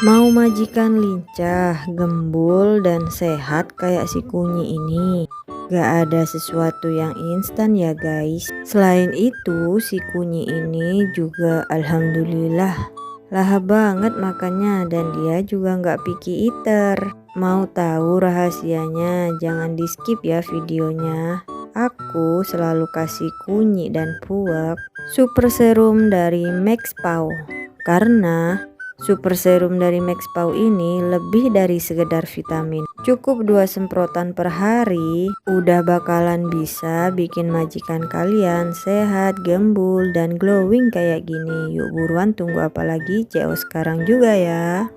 Mau majikan lincah, gembul, dan sehat kayak si Kunyi ini? Gak ada sesuatu yang instan ya guys. Selain itu, si Kunyi ini juga alhamdulillah lahap banget makannya dan dia juga nggak picky eater. Mau tahu rahasianya? Jangan di skip ya videonya. Aku selalu kasih Kunyi dan Puak super serum dari Max Pau karena super serum dari Max Pau ini lebih dari sekedar vitamin. Cukup 2 semprotan per hari, udah bakalan bisa bikin majikan kalian sehat, gembul, dan glowing kayak gini. Yuk buruan, tunggu apa lagi? CO sekarang juga ya.